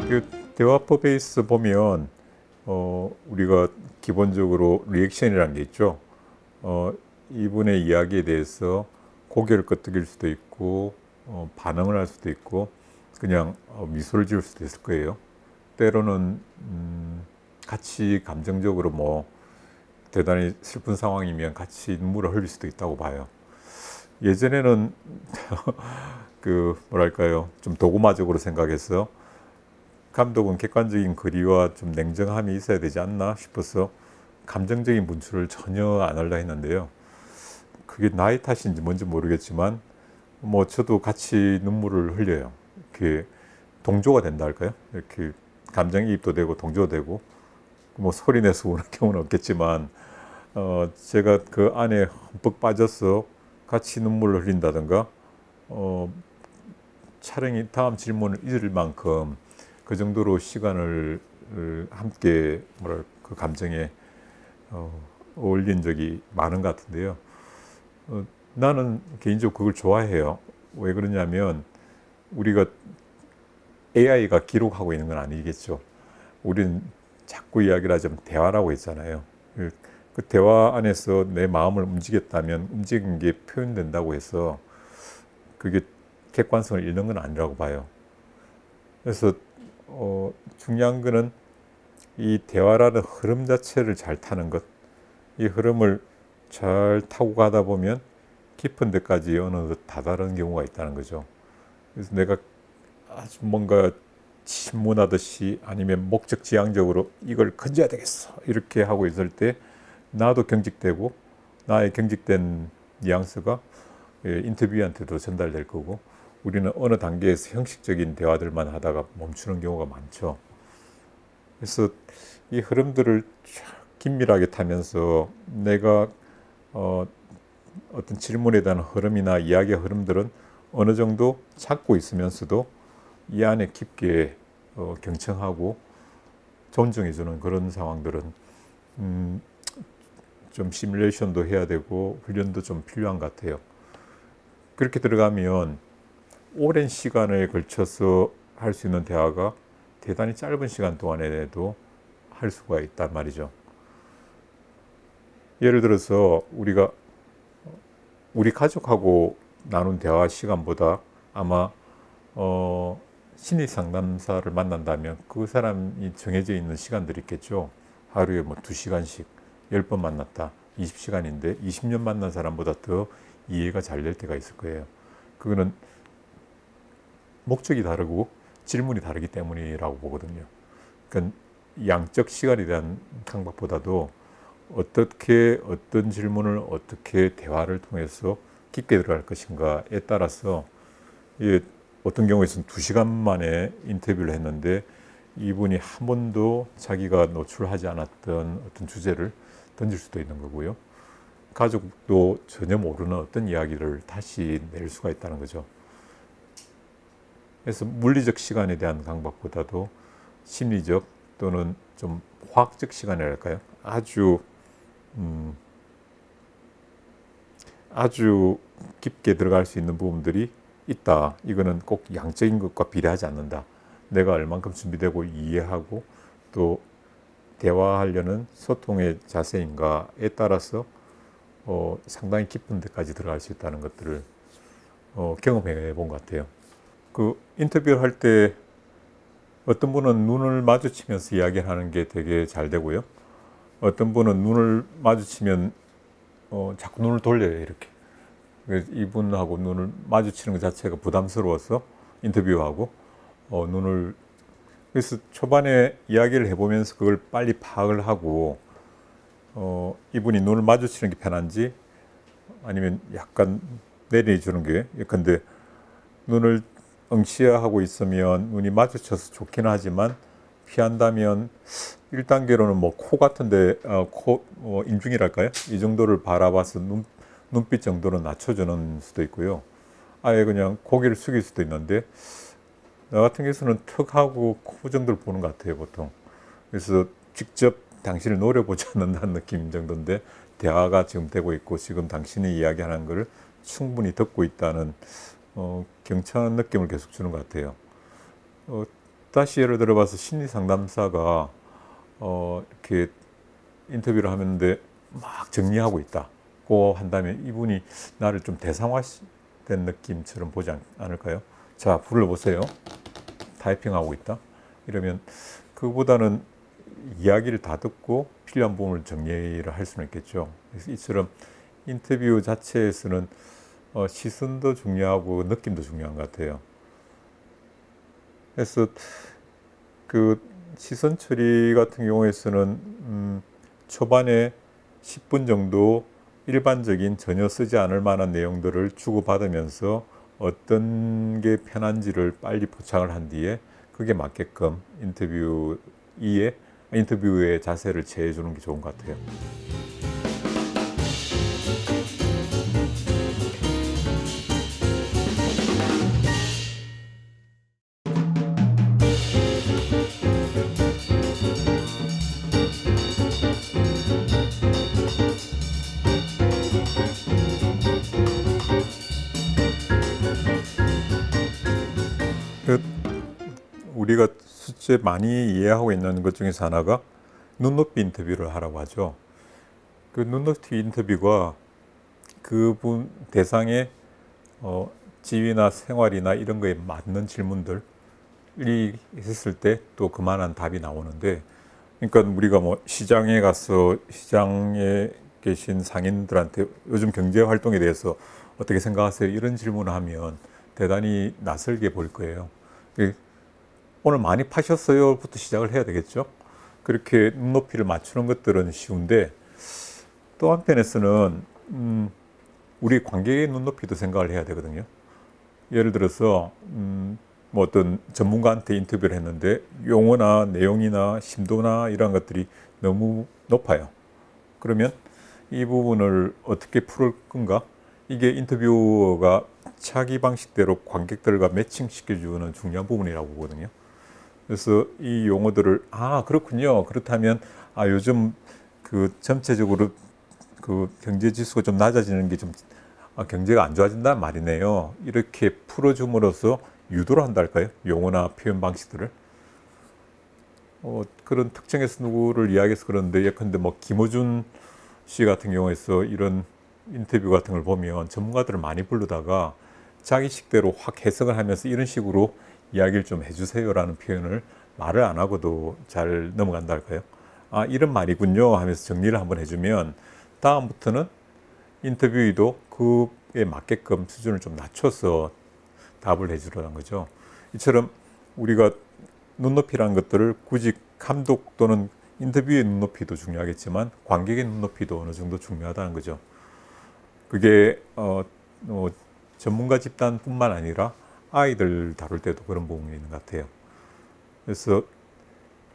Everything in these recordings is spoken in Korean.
그 대화법 베이스 보면 우리가 기본적으로 리액션이라는 게 있죠. 이분의 이야기에 대해서 고개를 끄덕일 수도 있고 반응을 할 수도 있고 그냥 미소를 지을 수도 있을 거예요. 때로는 같이 감정적으로 뭐 대단히 슬픈 상황이면 같이 눈물을 흘릴 수도 있다고 봐요. 예전에는 그 뭐랄까요, 좀 도구마적으로 생각해서 감독은 객관적인 거리와 좀 냉정함이 있어야 되지 않나 싶어서 감정적인 분출을 전혀 안 하려 했는데요. 그게 나이 탓인지 뭔지 모르겠지만 뭐 저도 같이 눈물을 흘려요. 이렇게 동조가 된다 할까요? 이렇게 감정이입도 되고 동조도 되고, 뭐 소리 내서 우는 경우는 없겠지만 제가 그 안에 흠뻑 빠져서 같이 눈물을 흘린다든가 촬영이 다음 질문을 잊을 만큼 그 정도로 시간을 함께 그 감정에 어울린 적이 많은 것 같은데요. 나는 개인적으로 그걸 좋아해요. 왜 그러냐면 우리가 AI가 기록하고 있는 건 아니겠죠. 우리는 자꾸 이야기를 하자면 대화라고 했잖아요. 그 대화 안에서 내 마음을 움직였다면 움직인 게 표현된다고 해서 그게 객관성을 잃는 건 아니라고 봐요. 그래서 중요한 거는 이 대화라는 흐름 자체를 잘 타는 것, 이 흐름을 잘 타고 가다 보면 깊은 데까지 어느덧 다다른 경우가 있다는 거죠. 그래서 내가 아주 뭔가 침문하듯이 아니면 목적지향적으로 이걸 건져야 되겠어 이렇게 하고 있을 때 나도 경직되고 나의 경직된 뉘앙스가 인터뷰한테도 전달될 거고, 우리는 어느 단계에서 형식적인 대화들만 하다가 멈추는 경우가 많죠. 그래서 이 흐름들을 긴밀하게 타면서 내가 어떤 질문에 대한 흐름이나 이야기의 흐름들은 어느 정도 찾고 있으면서도 이 안에 깊게 경청하고 존중해주는 그런 상황들은 좀 시뮬레이션도 해야 되고 훈련도 좀 필요한 것 같아요. 그렇게 들어가면 오랜 시간에 걸쳐서 할 수 있는 대화가 대단히 짧은 시간 동안에도 할 수가 있단 말이죠. 예를 들어서 우리 가족하고 나눈 대화 시간보다 아마 심리 상담사를 만난다면 그 사람이 정해져 있는 시간들이 있겠죠. 하루에 뭐 2시간씩 10번 만났다. 20시간인데 20년 만난 사람보다 더 이해가 잘 될 때가 있을 거예요. 그거는 목적이 다르고 질문이 다르기 때문이라고 보거든요. 그러니까 양적 시간에 대한 강박보다도 어떻게 어떤 질문을 어떻게 대화를 통해서 깊게 들어갈 것인가에 따라서 어떤 경우에서는 2시간 만에 인터뷰를 했는데 이분이 한 번도 자기가 노출하지 않았던 어떤 주제를 던질 수도 있는 거고요. 가족도 전혀 모르는 어떤 이야기를 다시 낼 수가 있다는 거죠. 그래서 물리적 시간에 대한 강박보다도 심리적 또는 좀 화학적 시간이랄까요? 아주 깊게 들어갈 수 있는 부분들이 있다. 이거는 꼭 양적인 것과 비례하지 않는다. 내가 얼만큼 준비되고 이해하고 또 대화하려는 소통의 자세인가에 따라서 상당히 깊은 데까지 들어갈 수 있다는 것들을 경험해 본 것 같아요. 그 인터뷰를 할 때 어떤 분은 눈을 마주치면서 이야기하는 게 되게 잘 되고요. 어떤 분은 눈을 마주치면 자꾸 눈을 돌려요, 이렇게. 그래서 이분하고 눈을 마주치는 것 자체가 부담스러워서 인터뷰하고 그래서 초반에 이야기를 해보면서 그걸 빨리 파악을 하고 이분이 눈을 마주치는 게 편한지 아니면 약간 내려주는 게, 근데 눈을 응시하고 있으면 눈이 마주쳐서 좋긴 하지만 피한다면 1단계로는 뭐 코 같은데 인중이랄까요? 이 정도를 바라봐서 눈빛 정도는 낮춰주는 수도 있고요. 아예 그냥 고개를 숙일 수도 있는데 나 같은 경우에는 턱하고 코 정도를 보는 것 같아요, 보통. 그래서 직접 당신을 노려보지 않는다는 느낌 정도인데 대화가 지금 되고 있고 지금 당신이 이야기하는 것을 충분히 듣고 있다는 경청하는 느낌을 계속 주는 것 같아요. 다시 예를 들어봐서 심리 상담사가 이렇게 인터뷰를 하는데 막 정리하고 있다고 한다면 이분이 나를 좀 대상화된 느낌처럼 보지 않을까요? 자, 불러보세요. 타이핑하고 있다. 이러면 그보다는 이야기를 다 듣고 필요한 부분을 정리를 할 수는 있겠죠. 그래서 이처럼 인터뷰 자체에서는 시선도 중요하고 느낌도 중요한 것 같아요. 그래서 그 시선 처리 같은 경우에서는 초반에 10분 정도 일반적인 전혀 쓰지 않을 만한 내용들을 주고받으면서 어떤 게 편한지를 빨리 포착을 한 뒤에 그게 맞게끔 인터뷰의 자세를 취해 주는 게 좋은 것 같아요. 우리가 실제 많이 이해하고 있는 것 중에서 하나가 눈높이 인터뷰를 하라고 하죠. 그 눈높이 인터뷰가 그분 대상의 지위나 생활이나 이런 거에 맞는 질문들이 했을 때 또 그만한 답이 나오는데, 그러니까 우리가 뭐 시장에 가서 시장에 계신 상인들한테 요즘 경제 활동에 대해서 어떻게 생각하세요? 이런 질문을 하면 대단히 낯설게 보일 거예요. 오늘 많이 파셨어요?부터 시작을 해야 되겠죠. 그렇게 눈높이를 맞추는 것들은 쉬운데, 또 한편에서는 우리 관객의 눈높이도 생각을 해야 되거든요. 예를 들어서 뭐 어떤 전문가한테 인터뷰를 했는데 용어나 내용이나 심도나 이런 것들이 너무 높아요. 그러면 이 부분을 어떻게 풀을 건가? 이게 인터뷰어가 자기 방식대로 관객들과 매칭시켜주는 중요한 부분이라고 보거든요. 그래서 이 용어들을 그렇군요. 그렇다면 요즘 그 전체적으로 그 경제 지수가 좀 낮아지는 게 좀 경제가 안 좋아진다는 말이네요. 이렇게 풀어줌으로써 유도를 한다 할까요? 용어나 표현 방식들을 그런 특정해서 누구를 이야기해서 그러는데, 예컨대 뭐 김어준 씨 같은 경우에서 이런 인터뷰 같은 걸 보면 전문가들을 많이 부르다가 자기식대로 확 해석을 하면서 이런 식으로 이야기를 좀 해주세요라는 표현을 말을 안 하고도 잘 넘어간다 할까요? 이런 말이군요 하면서 정리를 한번 해주면 다음부터는 인터뷰에도 그에 맞게끔 수준을 좀 낮춰서 답을 해주려는 거죠. 이처럼 우리가 눈높이라는 것들을 굳이 감독 또는 인터뷰의 눈높이도 중요하겠지만 관객의 눈높이도 어느 정도 중요하다는 거죠. 그게 전문가 집단뿐만 아니라 아이들 다룰 때도 그런 부분이 있는 것 같아요. 그래서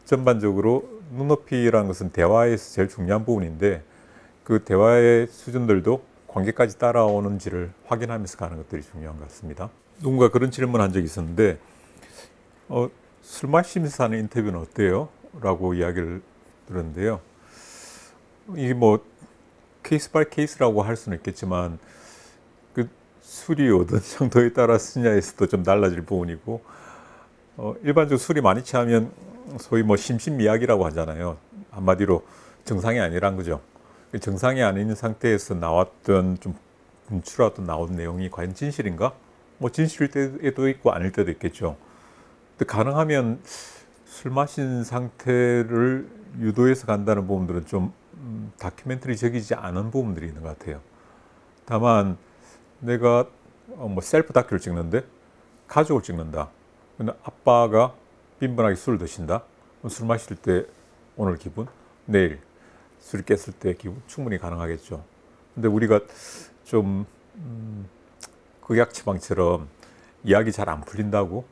전반적으로 눈높이라는 것은 대화에서 제일 중요한 부분인데, 그 대화의 수준들도 관계까지 따라오는지를 확인하면서 가는 것들이 중요한 것 같습니다. 누군가 그런 질문을 한 적이 있었는데 술 마시면서 하는 인터뷰는 어때요? 라고 이야기를 들었는데요. 이게 뭐 케이스 바이 케이스라고 할 수는 있겠지만 그 술이 어떤 정도에 따라 쓰냐에서도 좀 달라질 부분이고, 일반적으로 술이 많이 취하면 소위 뭐 심신미약이라고 하잖아요. 한마디로 정상이 아니란 거죠. 정상이 아닌 상태에서 나왔던 좀 분출하던 나온 내용이 과연 진실인가? 뭐 진실일 때도 있고 아닐 때도 있겠죠. 근데 가능하면 술 마신 상태를 유도해서 간다는 부분들은 좀 다큐멘터리적이지 않은 부분들이 있는 것 같아요. 다만 내가 뭐 셀프 다큐를 찍는데 가족을 찍는다. 근데 아빠가 빈번하게 술을 드신다. 술 마실 때 오늘 기분, 내일 술 깼을 때 기분 충분히 가능하겠죠. 근데 우리가 좀 극약처방처럼 이야기 잘 안 풀린다고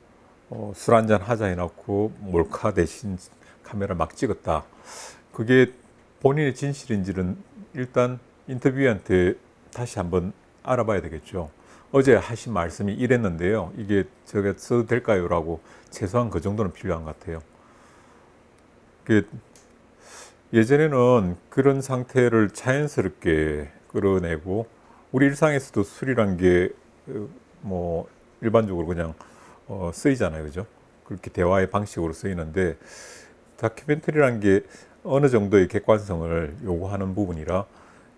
술 한잔 하자 해놓고 몰카 대신 카메라 막 찍었다. 그게 본인의 진실인지는 일단 인터뷰한테 다시 한번 알아봐야 되겠죠. 어제 하신 말씀이 이랬는데요. 이게 제가 써도 될까요? 라고 최소한 그 정도는 필요한 것 같아요. 예전에는 그런 상태를 자연스럽게 끌어내고, 우리 일상에서도 술이란 게 뭐 일반적으로 그냥 쓰이잖아요. 그죠? 그렇게 대화의 방식으로 쓰이는데 다큐멘터리라는 게 어느 정도의 객관성을 요구하는 부분이라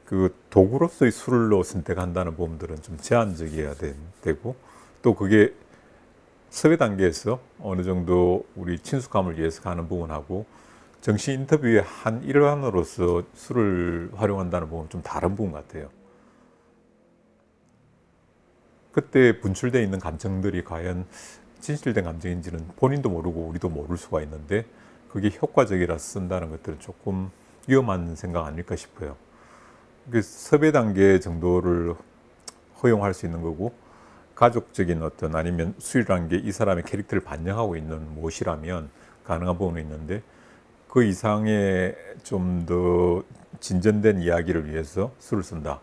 그 도구로서의 술로 선택한다는 부분들은 좀 제한적이어야 되고 또 그게 섭외 단계에서 어느 정도 우리 친숙함을 위해서 가는 부분하고 정신 인터뷰의 한 일환으로서 술을 활용한다는 부분은 좀 다른 부분 같아요. 그때 분출되어 있는 감정들이 과연 진실된 감정인지는 본인도 모르고 우리도 모를 수가 있는데 그게 효과적이라 쓴다는 것들은 조금 위험한 생각 아닐까 싶어요. 그 섭외 단계 정도를 허용할 수 있는 거고 가족적인 어떤 아니면 술이라는 게 이 사람의 캐릭터를 반영하고 있는 무엇이라면 가능한 부분이 있는데 그 이상의 좀 더 진전된 이야기를 위해서 술을 쓴다.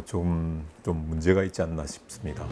좀 문제가 있지 않나 싶습니다.